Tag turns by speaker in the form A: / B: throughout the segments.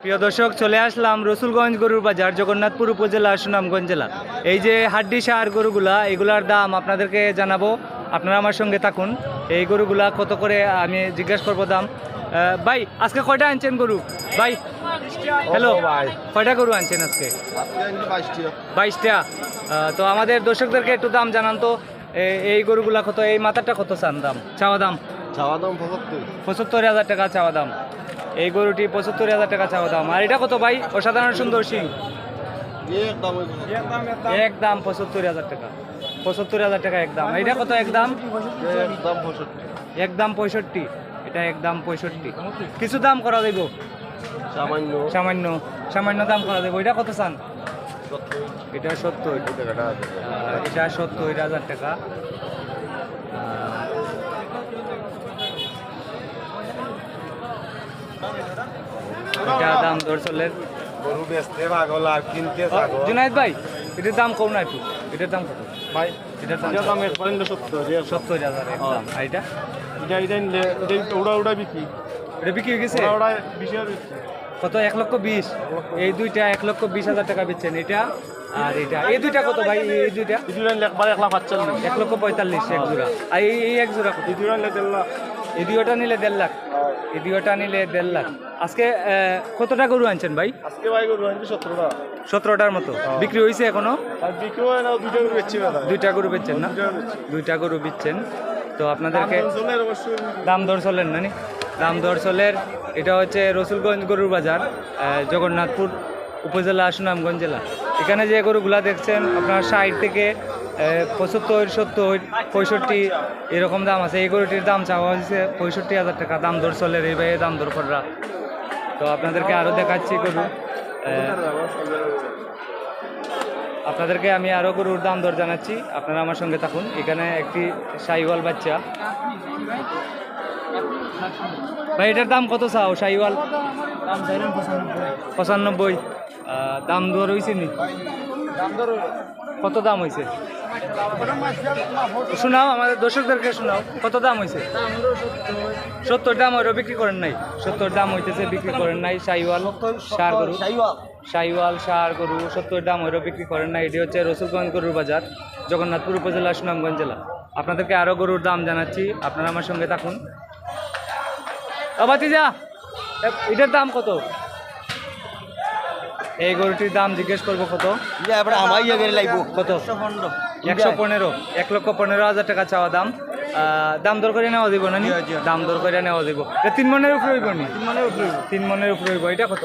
A: প্রিয় দর্শক, চলে আসলাম রসুলগঞ্জ গরুর বাজার, জগন্নাথপুর উপজেলা, সুনামগঞ্জ জেলা। এই যে হাড্ডি সার গরুগুলা, এগুলার দাম আপনাদেরকে জানাবো, আপনারা আমার সঙ্গে থাকুন। এই গরুগুলা কত করে আমি জিজ্ঞেস করবো দাম। ভাই, আজকে কয়টা আনছেন গরু? ভাই হ্যালো ভাই, কয়টা গরু আনছেন আজকে? 22টা। তো আমাদের দর্শকদেরকে একটু দাম জানান তো, এই গরুগুলা কত, এই মাথাটা কত চান দাম, চাওয়া দাম? 75,000 টাকা চাওয়া দাম। এই গরুটি 75,000 টাকা চাওয়া দাম। আর এটা কত ভাই? অসাধারণ সুন্দর সিং, একদম 75,000 টাকা। 75,000 টাকা একদম। এটা কত একদম? একদম 65। এটা একদম 65। কিছু দাম করা দেব, সামান্য সামান্য দাম করা দেবো। এটা কত চান? এটা 70। এটা 70,000 টাকা। এটা দাম দর চলে।
B: গরু বেচতে পাগল আর কিনতে পাগল।
A: জুনাইদ ভাই, এটার দাম কম না একটু? এটার দাম কত
B: ভাই?
A: এটার দাম
B: দাম
A: 70,000 একদম। আর এটা
B: ওটা বিক্রি,
A: এটা বিক্রি হয়ে গেছে
B: ওটা 20,000 বিক্রি।
A: কত? 1,20,000। এই দুইটা 1,20,000 টাকা বেচছেন। এটা আর এটা, এই দুইটা কত ভাই? এই দুইটা
B: একবার 1,45,000,
A: 1,45,000 এক জোড়া। আর এই এক জোড়া কত?
B: এই দুটো নিলে 1.5 লাখ।
A: এই দুইটা নিলে 1.5 লাখ। এই দুইটা নিলে 1.5 লাখ। আজকে কতটা গরু আনছেন ভাই?
B: আজকে ভাই গরু আনছি 17টা।
A: 17টার মতো বিক্রি হয়েছে এখনো?
B: আর বিক্রি হয় না, দুটো গরু বেচছি না।
A: দুইটা গরু বেচছেন না? দুইটা গরু বেচছেন। তো আপনাদেরকে
B: অবশ্যই
A: দাম দর চলেন না নি? দাম দর চলের। এটা হচ্ছে রসুলগঞ্জ গরুর বাজার, জগন্নাথপুর উপজেলা, সুনামগঞ্জ জেলা। এখানে যে গরুগুলা দেখছেন আপনার 60 থেকে 75, 70, 65 এরকম দাম আছে। এই গরুটির দাম চাওয়া হয়েছে 65,000 টাকা। দাম দর চলের, এইভাবে দাম দর করা। তো আপনাদেরকে আরও দেখাচ্ছি গরু। আপনাদেরকে আমি আরও গরুর দাম দর জানাচ্ছি, আপনারা আমার সঙ্গে থাকুন। এখানে একটি শাহিওয়াল বাচ্চা। ভাই, এটার দাম কত চাও? শাহিওয়াল 95। দাম দর হয়েছে নি? কত দাম হয়েছে শোনাও, আমাদের দর্শকদেরকে শোনাও, কত দাম হয়েছে? 70 দাম ওইরও বিক্রি করেন নাই? 70 দাম হইতেছে, বিক্রি করেন নাই। শাহিওয়াল সার গরু, শাহিওয়াল সার গরু 70 দাম ওইরও বিক্রি করেন নাই। এটি হচ্ছে রসুলগঞ্জ গরুর বাজার, জগন্নাথপুর উপজেলা, সুনামগঞ্জ জেলা। আপনাদেরকে আরও গরুর দাম জানাচ্ছি, আপনারা আমার সঙ্গে থাকুন। বাতিজা, এটার দাম কত? এই গরুটির দাম জিজ্ঞেস করবো কত? কত? 115। 1,15,000 টাকা চাওয়া দাম। দাম দর করে নেওয়া দিব না নি? দাম দর করে নেওয়া দিব। 3 মনের উপরে হইব নি? 3 মনের উপরে হইব। এটা কত?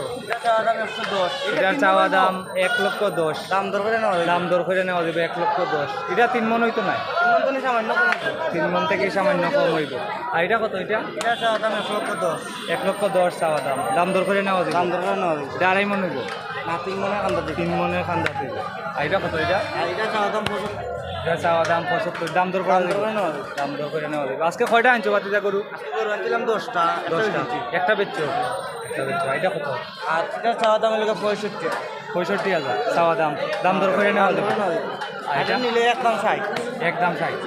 A: এটার চাওয়া দাম 1,10,000। দাম দর করে নেওয়া, দাম দর করে নেওয়া দিব 1,10,000। এটা 3 মন হইতো না? 3 মন থেকে সামান্য কম হইব। আর এটা কত? এটা 1,10,000 চাওয়া দাম। দাম দর করে নেওয়া দিব। এটা 2.5 মন হইব না? 3 মনের খান্দা হইব। আর এটা কত? এটা এটা চাওয়া দাম 75। দাম দর করে দাম দর করে নেওয়া যাবে। আজকে কয়টা আনছো বাতিজা গরু?
B: আনছিলাম 10টা।
A: 10টা। একটা বেচছো? একটা বেচছো। এটা কত?
B: আর এটা চাওয়া দাম হলো 65।
A: 65,000 চাওয়া দাম। দাম দর করে নেওয়া যাবে। আর এটা
B: নিলে একদম 60।
A: একদম 60।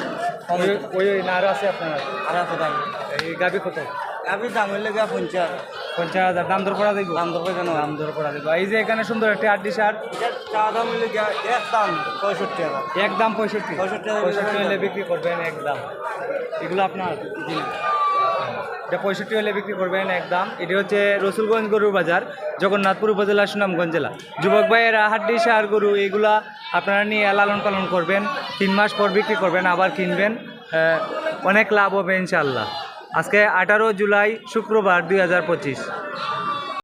A: ওই নারও আছে আপনার?
B: আর আছে দাম।
A: এই গাবি কত?
B: গাভীর দাম হইলে 50।
A: 50,000 দাম দর করা দেবো?
B: দাম দর করে কেন?
A: দাম দর করা দেবো। এই যে এখানে সুন্দর একটি হাড্ডি সার,
B: এটা চাওয়া দাম হইলে একদম 65,000।
A: একদম 65।
B: 65
A: হলে বিক্রি করবেন একদম। এগুলো আপনার এটা 65 হলে বিক্রি করবেন একদম। এটি হচ্ছে রসুলগঞ্জ গরুর বাজার, জগন্নাথপুর উপজেলা, সুনামগঞ্জ জেলা। যুবক ভাইয়েরা হাড্ডি সার গরু এগুলা আপনারা নিয়ে লালন পালন করবেন, 3 মাস পর বিক্রি করবেন, আবার কিনবেন, অনেক লাভ হবে ইনশাআল্লাহ। আজকে 18 জুলাই শুক্রবার 2025।